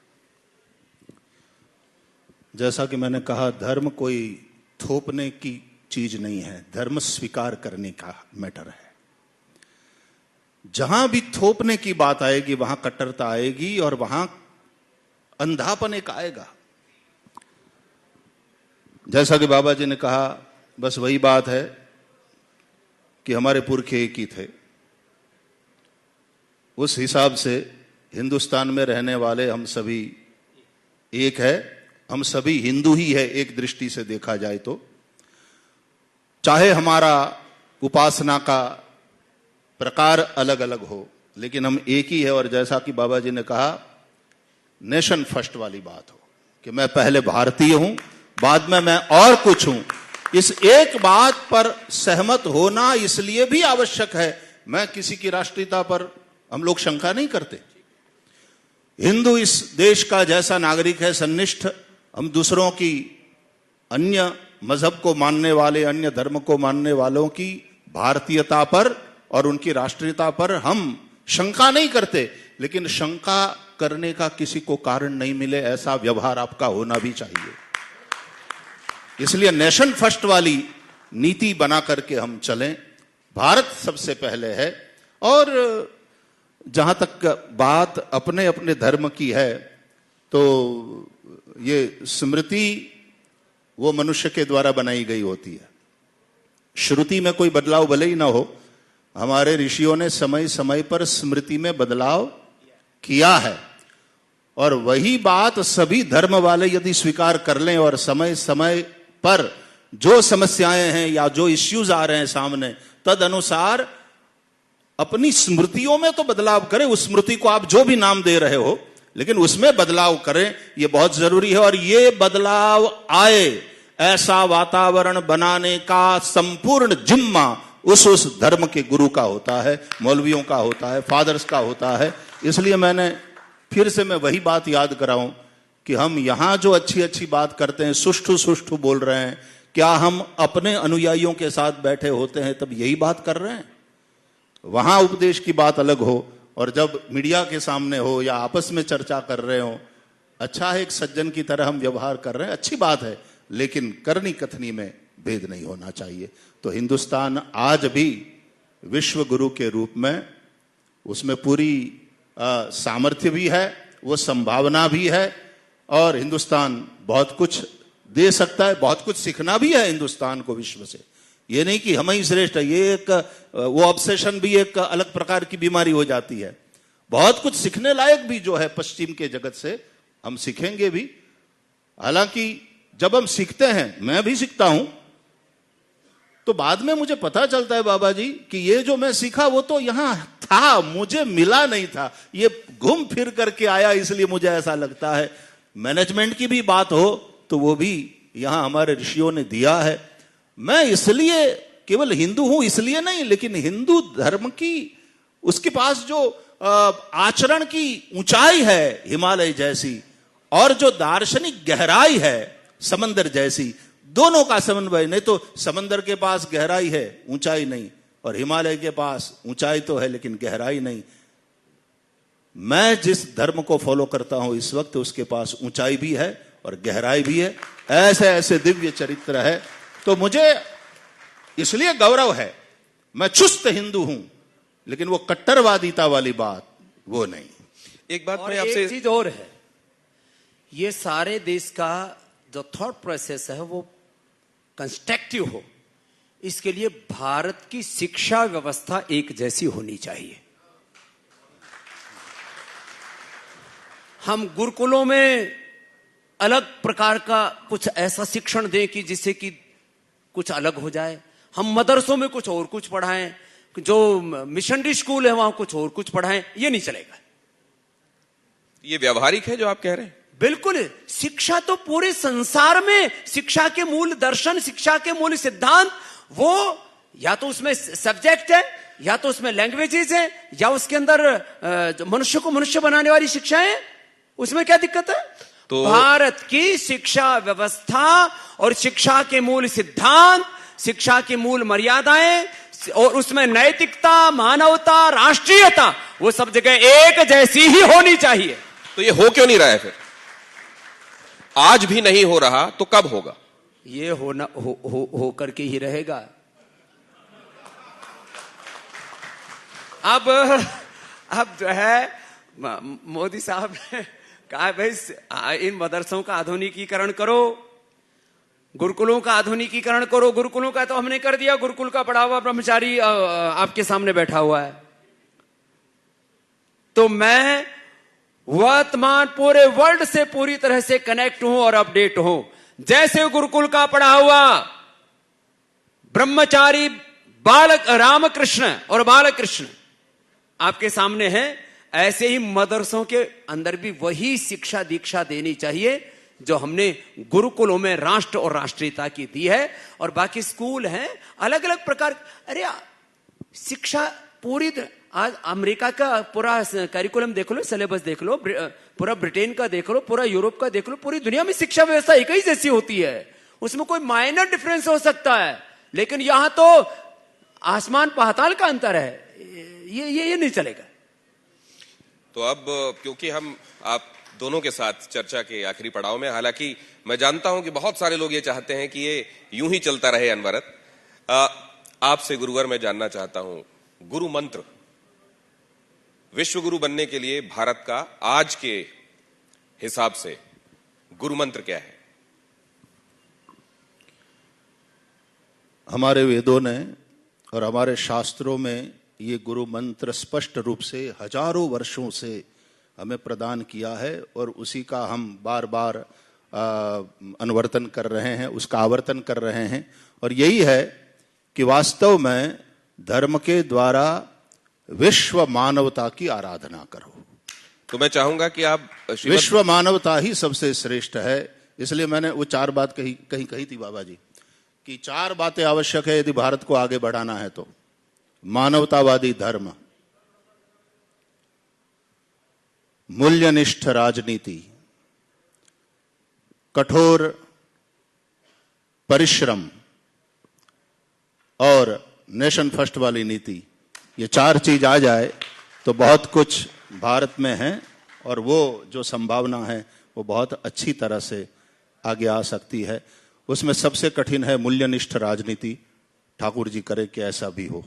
जैसा कि मैंने कहा, धर्म कोई थोपने की चीज नहीं है, धर्म स्वीकार करने का मैटर है। जहां भी थोपने की बात आएगी वहां कट्टरता आएगी और वहां अंधापन एक आएगा। जैसा कि बाबा जी ने कहा, बस वही बात है कि हमारे पुरखे एक ही थे। उस हिसाब से हिंदुस्तान में रहने वाले हम सभी एक है, हम सभी हिंदू ही है एक दृष्टि से देखा जाए तो। चाहे हमारा उपासना का प्रकार अलग अलग हो, लेकिन हम एक ही है। और जैसा कि बाबा जी ने कहा, नेशन फर्स्ट वाली बात हो कि मैं पहले भारतीय हूं, बाद में मैं और कुछ हूं। इस एक बात पर सहमत होना इसलिए भी आवश्यक है। मैं किसी की राष्ट्रीयता पर हम लोग शंका नहीं करते। हिंदू इस देश का जैसा नागरिक है सन्निष्ठ, हम दूसरों की, अन्य मजहब को मानने वाले, अन्य धर्म को मानने वालों की भारतीयता पर और उनकी राष्ट्रीयता पर हम शंका नहीं करते। लेकिन शंका करने का किसी को कारण नहीं मिले, ऐसा व्यवहार आपका होना भी चाहिए। इसलिए नेशन फर्स्ट वाली नीति बना करके हम चलें। भारत सबसे पहले है। और जहां तक बात अपने अपने धर्म की है, तो ये स्मृति वो मनुष्य के द्वारा बनाई गई होती है। श्रुति में कोई बदलाव भले ही ना हो, हमारे ऋषियों ने समय समय पर स्मृति में बदलाव किया है। और वही बात सभी धर्म वाले यदि स्वीकार कर लें और समय समय पर जो समस्याएं हैं या जो इश्यूज आ रहे हैं सामने, तद अनुसार अपनी स्मृतियों में तो बदलाव करें। उस स्मृति को आप जो भी नाम दे रहे हो, लेकिन उसमें बदलाव करें, यह बहुत जरूरी है। और ये बदलाव आए, ऐसा वातावरण बनाने का संपूर्ण जिम्मा उस धर्म के गुरु का होता है, मौलवियों का होता है, फादर्स का होता है। इसलिए मैंने फिर से मैं वही बात याद कराऊं कि हम यहां जो अच्छी अच्छी बात करते हैं, सुष्ठु सुष्ठु बोल रहे हैं, क्या हम अपने अनुयायियों के साथ बैठे होते हैं तब यही बात कर रहे हैं? वहां उपदेश की बात अलग हो, और जब मीडिया के सामने हो या आपस में चर्चा कर रहे हो, अच्छा है, एक सज्जन की तरह हम व्यवहार कर रहे हैं, अच्छी बात है, लेकिन करनी कथनी में भेद नहीं होना चाहिए। तो हिंदुस्तान आज भी विश्व गुरु के रूप में, उसमें पूरी सामर्थ्य भी है, वो संभावना भी है, और हिंदुस्तान बहुत कुछ दे सकता है, बहुत कुछ सीखना भी है हिंदुस्तान को विश्व से। ये नहीं कि हम ही श्रेष्ठ है, ये एक वो ऑब्सेशन भी एक अलग प्रकार की बीमारी हो जाती है। बहुत कुछ सीखने लायक भी जो है पश्चिम के जगत से हम सीखेंगे भी। हालांकि जब हम सीखते हैं, मैं भी सीखता हूं, तो बाद में मुझे पता चलता है बाबा जी कि ये जो मैं सीखा वो तो यहां था, मुझे मिला नहीं था, ये घूम फिर करके आया, इसलिए मुझे ऐसा लगता है। मैनेजमेंट की भी बात हो तो वो भी यहां हमारे ऋषियों ने दिया है। मैं इसलिए केवल हिंदू हूं इसलिए नहीं, लेकिन हिंदू धर्म की उसके पास जो आचरण की ऊंचाई है हिमालय जैसी, और जो दार्शनिक गहराई है समंदर जैसी, दोनों का समन्वय। नहीं तो समंदर के पास गहराई है, ऊंचाई नहीं, और हिमालय के पास ऊंचाई तो है लेकिन गहराई नहीं। मैं जिस धर्म को फॉलो करता हूं इस वक्त, उसके पास ऊंचाई भी है और गहराई भी है। ऐसे ऐसे दिव्य चरित्र है, तो मुझे इसलिए गौरव है। मैं चुस्त हिंदू हूं, लेकिन वो कट्टरवादिता वाली बात वो नहीं। एक बात और मैं आपसे, एक चीज और है, ये सारे देश का जो थॉट प्रोसेस है वो कंस्ट्रक्टिव हो, इसके लिए भारत की शिक्षा व्यवस्था एक जैसी होनी चाहिए। हम गुरुकुलों में अलग प्रकार का कुछ ऐसा शिक्षण दें कि जिससे कि कुछ अलग हो जाए। हम मदरसों में कुछ और कुछ पढ़ाएं, जो मिशनरी स्कूल है वहां कुछ और कुछ पढ़ाएं, ये नहीं चलेगा। ये व्यावहारिक है जो आप कह रहे हैं? बिल्कुल। शिक्षा तो पूरे संसार में, शिक्षा के मूल दर्शन, शिक्षा के मूल सिद्धांत, वो या तो उसमें सब्जेक्ट है, या तो उसमें लैंग्वेजेस है, या उसके अंदर मनुष्य को मनुष्य बनाने वाली शिक्षा है। उसमें क्या दिक्कत है? तो भारत की शिक्षा व्यवस्था और शिक्षा के मूल सिद्धांत, शिक्षा की मूल मर्यादाएं, और उसमें नैतिकता, मानवता, राष्ट्रीयता, वो सब जगह एक जैसी ही होनी चाहिए। तो ये हो क्यों नहीं रहा है फिर? आज भी नहीं हो रहा तो कब होगा? ये होना हो करके ही रहेगा। अब जो है मोदी साहब ने कहा भाई इन मदरसों का आधुनिकीकरण करो, गुरुकुलों का आधुनिकीकरण करो। गुरुकुलों का तो हमने कर दिया, गुरुकुल का पढ़ा हुआ ब्रह्मचारी आपके सामने बैठा हुआ है। तो मैं वर्तमान पूरे वर्ल्ड से पूरी तरह से कनेक्ट हूं और अपडेट हूं। जैसे गुरुकुल का पढ़ा हुआ ब्रह्मचारी बालक रामकृष्ण और बालकृष्ण आपके सामने है, ऐसे ही मदरसों के अंदर भी वही शिक्षा दीक्षा देनी चाहिए जो हमने गुरुकुलों में राष्ट्र और राष्ट्रीयता की दी है। और बाकी स्कूल हैं अलग अलग प्रकार। अरे शिक्षा पूरी, आज अमेरिका का पूरा करिकुलम देख लो, सिलेबस देख लो, पूरा ब्रिटेन का देख लो, पूरा यूरोप का देख लो, पूरी दुनिया में शिक्षा व्यवस्था एक ही जैसी होती है। उसमें कोई माइनर डिफरेंस हो सकता है, लेकिन यहां तो आसमान पाताल का अंतर है। ये नहीं चलेगा। तो अब क्योंकि हम आप दोनों के साथ चर्चा के आखिरी पड़ाव में, हालांकि मैं जानता हूं कि बहुत सारे लोग ये चाहते हैं कि ये यूं ही चलता रहे अनवरत, आपसे गुरुवर मैं जानना चाहता हूं, गुरु मंत्र, विश्व गुरु बनने के लिए भारत का आज के हिसाब से गुरु मंत्र क्या है? हमारे वेदों ने और हमारे शास्त्रों में ये गुरु मंत्र स्पष्ट रूप से हजारों वर्षों से हमें प्रदान किया है, और उसी का हम बार बार अनुवर्तन कर रहे हैं, उसका आवर्तन कर रहे हैं। और यही है कि वास्तव में धर्म के द्वारा विश्व मानवता की आराधना करो। तो मैं चाहूंगा कि आप विश्व मानवता ही सबसे श्रेष्ठ है। इसलिए मैंने वो चार बात कही थी बाबा जी, कि चार बातें आवश्यक है यदि भारत को आगे बढ़ाना है तो। मानवतावादी धर्म, मूल्यनिष्ठ राजनीति, कठोर परिश्रम और नेशन फर्स्ट वाली नीति। ये चार चीज आ जाए तो बहुत कुछ भारत में है, और वो जो संभावना है वो बहुत अच्छी तरह से आगे आ सकती है। उसमें सबसे कठिन है मूल्यनिष्ठ राजनीति। ठाकुर जी करे कि ऐसा भी हो।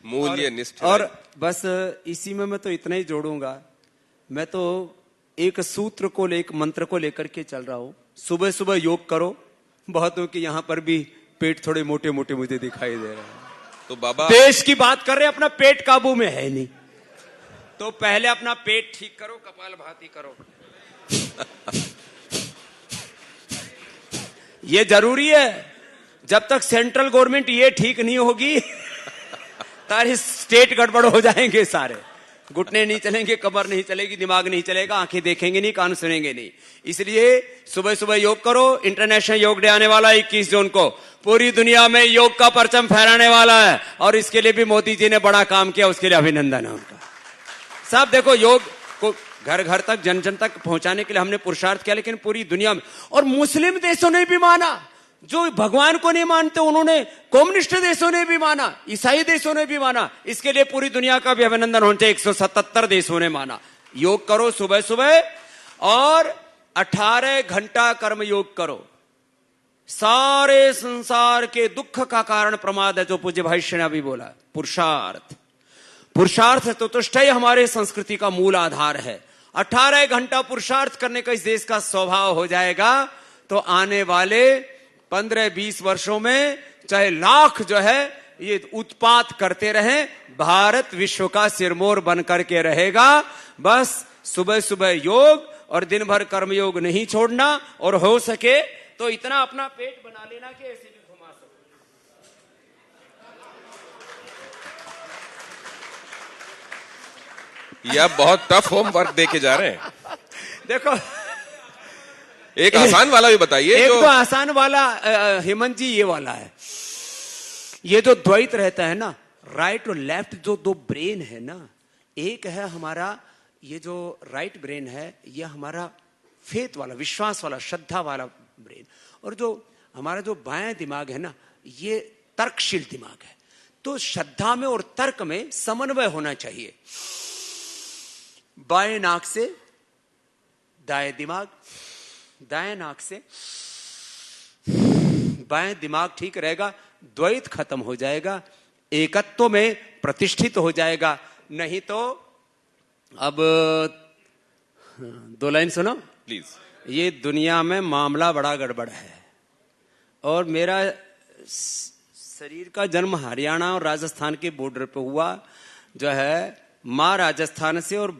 मूल्यनिष्ठ और बस इसी में मैं तो इतना ही जोड़ूंगा। मैं तो एक सूत्र को एक मंत्र को लेकर के चल रहा हूं। सुबह सुबह योग करो। बहुतों के यहां पर भी पेट थोड़े मोटे मोटे मुझे दिखाई दे रहे हैं। तो बाबा देश की बात कर रहे हैं, अपना पेट काबू में है नहीं, तो पहले अपना पेट ठीक करो, कपालभाति करो। ये जरूरी है। जब तक सेंट्रल गवर्नमेंट ये ठीक नहीं होगी सारे स्टेट गड़बड़ हो जाएंगे सारे। घुटने नहीं चलेंगे, कमर नहीं चलेगी, दिमाग नहीं चलेगा, आंखें देखेंगे नहीं, कान सुनेंगे नहीं। इसलिए सुबह सुबह योग करो। इंटरनेशनल योग डे आने वाला 21 जून को, पूरी दुनिया में योग का परचम फहराने वाला है और इसके लिए भी मोदी जी ने बड़ा काम किया, उसके लिए अभिनंदन है उनका। सब देखो, योग को घर घर तक, जन जन तक पहुंचाने के लिए हमने पुरुषार्थ किया, लेकिन पूरी दुनिया में, और मुस्लिम देशों ने भी माना, जो भगवान को नहीं मानते उन्होंने, कम्युनिस्ट देशों ने भी माना, ईसाई देशों ने भी माना। इसके लिए पूरी दुनिया का भी अभिनंदन होना चाहिए। 177 देशों ने माना। योग करो सुबह सुबह और 18 घंटा कर्म योग करो। सारे संसार के दुख का कारण प्रमाद है, जो पूज्य भाई श्री ने अभी बोला। पुरुषार्थ, पुरुषार्थ चतुष्ट हमारे संस्कृति का मूल आधार है। 18 घंटा पुरुषार्थ करने का इस देश का स्वभाव हो जाएगा तो आने वाले 15-20 वर्षों में चाहे लाख जो है ये उत्पात करते रहे, भारत विश्व का सिरमौर बन करके रहेगा। बस सुबह सुबह योग और दिन भर कर्मयोग नहीं छोड़ना, और हो सके तो इतना अपना पेट बना लेना कि ऐसे भी घुमा सको। ये आप बहुत टफ होमवर्क देके जा रहे हैं। देखो, एक आसान वाला भी बताइए। एक तो आसान वाला हेमंत जी ये वाला है। ये जो द्वैत रहता है ना, राइट और लेफ्ट, जो दो ब्रेन है ना, एक है हमारा ये जो राइट ब्रेन है, ये हमारा फेथ वाला, विश्वास वाला, श्रद्धा वाला ब्रेन, और जो हमारा जो बायां दिमाग है ना, ये तर्कशील दिमाग है। तो श्रद्धा में और तर्क में समन्वय होना चाहिए। बाएं नाक से दाएं दिमाग, दाएं नाक से बाएं दिमाग ठीक रहेगा, द्वैत खत्म हो जाएगा, एकत्व में प्रतिष्ठित हो जाएगा। नहीं तो अब 2 लाइन सुनो प्लीज। ये दुनिया में मामला बड़ा गड़बड़ है, और मेरा शरीर का जन्म हरियाणा और राजस्थान के बॉर्डर पे हुआ, जो है माँ राजस्थान से और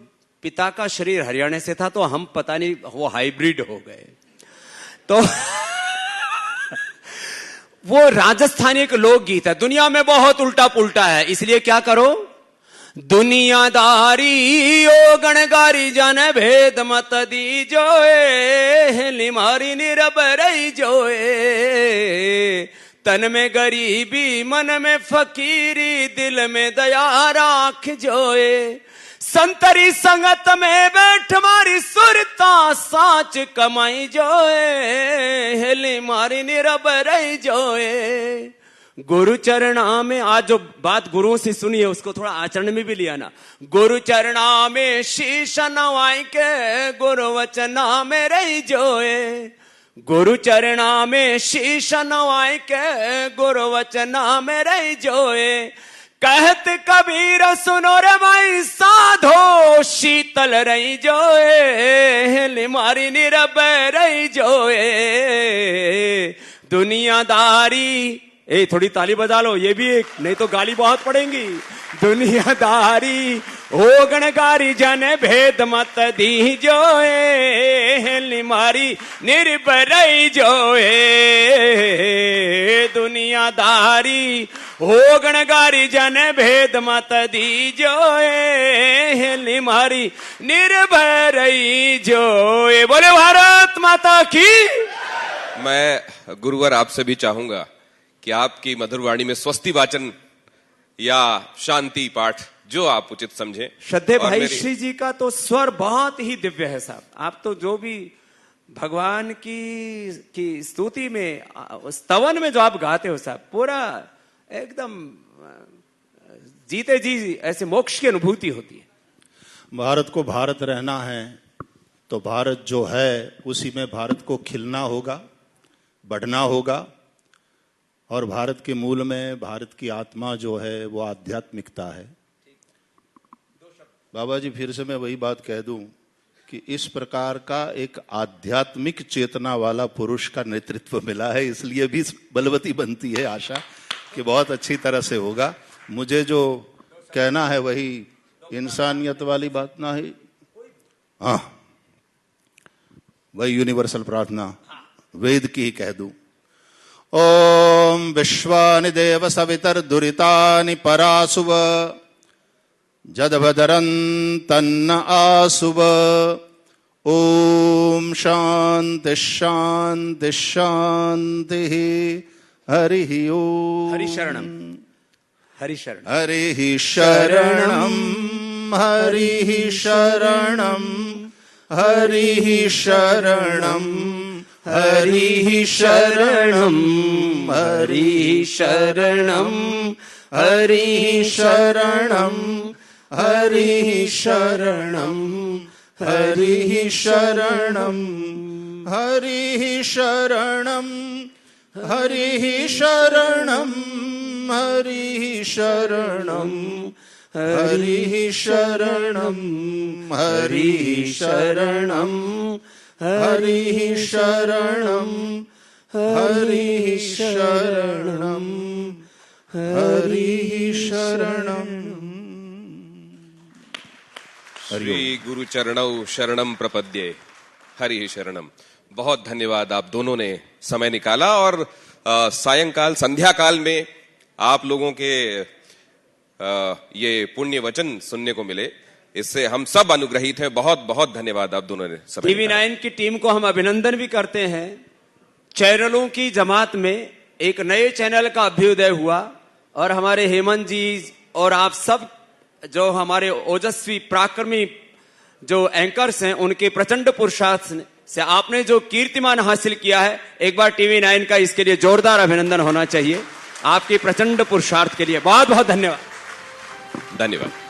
पिता का शरीर हरियाणा से था, तो हम पता नहीं वो हाइब्रिड हो गए। तो वो राजस्थानी एक लोकगीत है, दुनिया में बहुत उल्टा पुल्टा है। इसलिए क्या करो, दुनियादारी ओ गणगारी जाने भेद मत दी जोए, लिमारी निरब रही जोए, तन में गरीबी मन में फकीरी, दिल में दया राख जोए, संतरी संगत में बैठ मारी सुरता साच कमाई जोए, हेली मारी निरब रही जोए। गुरु चरणा में, आज जो बात गुरुओं से सुनी है उसको थोड़ा आचरण में भी लिया ना। गुरु चरणा में शीश नवाई के, गुरु वचना में रही जोए, गुरु चरणा में शीश नवाई के, गुरु वचना में रही जोए, कहत कबीर सुनो रे भाई साधो, शीतल रही जोए, लिमारी निरब रही जोए, दुनियादारी। थोड़ी ताली बजा लो, ये भी एक, नहीं तो गाली बहुत पड़ेंगी। दुनियादारी हो गणगारी जन भेद मत दी जोए, लिमारी निर्भर जोए, दुनियादारी हो गणगारी जन भेद मत दी जोए, लिमारी निर्भर जोए। बोले भारत माता की। मैं गुरुवर आपसे भी चाहूंगा कि आपकी मधुर वाणी में स्वस्ति वाचन या शांति पाठ, जो आप उचित समझे। श्रद्धे भाई श्री जी का तो स्वर बहुत ही दिव्य है साहब। आप तो जो भी भगवान की स्तुति में, स्तवन में जो आप गाते हो साहब, पूरा एकदम जीते जी ऐसे मोक्ष की अनुभूति होती है। भारत को भारत रहना है तो भारत जो है उसी में भारत को खिलना होगा, बढ़ना होगा, और भारत के मूल में भारत की आत्मा जो है वो आध्यात्मिकता है। बाबा जी, फिर से मैं वही बात कह दूं कि इस प्रकार का एक आध्यात्मिक चेतना वाला पुरुष का नेतृत्व मिला है, इसलिए भी बलवती बनती है आशा कि बहुत अच्छी तरह से होगा। मुझे जो कहना है वही इंसानियत वाली बात ना है, हाँ वही यूनिवर्सल प्रार्थना वेद की ही कह दूं। ओम विश्वानि देव सवितर्दुरितानि परासुव जदभदरन्तन्न आसुव। ओम शांति शांति शांति। हरि ओम। हरि शरणम। हरि शरणम। हरि शरणम। हरि शरणम। हरि शरणम। हरि शरणम। हरि शरणम। हरि शरणम। हरि शरणम। हरि शरणम। हरि शरणम। हरि शरणम। हरि शरणम। हरि शरणम। हरि शरणम। हरि शरणम। हरि शरणम। हरि शरणम। श्री गुरु चरणौ शरणम प्रपद्ये। हरि शरणम। बहुत धन्यवाद, आप दोनों ने समय निकाला और सायंकाल संध्या काल में आप लोगों के ये पुण्य वचन सुनने को मिले, इससे हम सब अनुग्रहित हैं। बहुत बहुत धन्यवाद, आप दोनों ने समय टीवी निकाला। 9 की टीम को हम अभिनंदन भी करते हैं। चैनलों की जमात में एक नए चैनल का अभ्युदय हुआ और हमारे हेमंत जी और आप सब जो हमारे ओजस्वी पराक्रमी जो एंकर्स हैं, उनके प्रचंड पुरुषार्थ से आपने जो कीर्तिमान हासिल किया है, एक बार टीवी 9 का इसके लिए जोरदार अभिनंदन होना चाहिए। आपकी प्रचंड पुरुषार्थ के लिए बहुत बहुत धन्यवाद। धन्यवाद।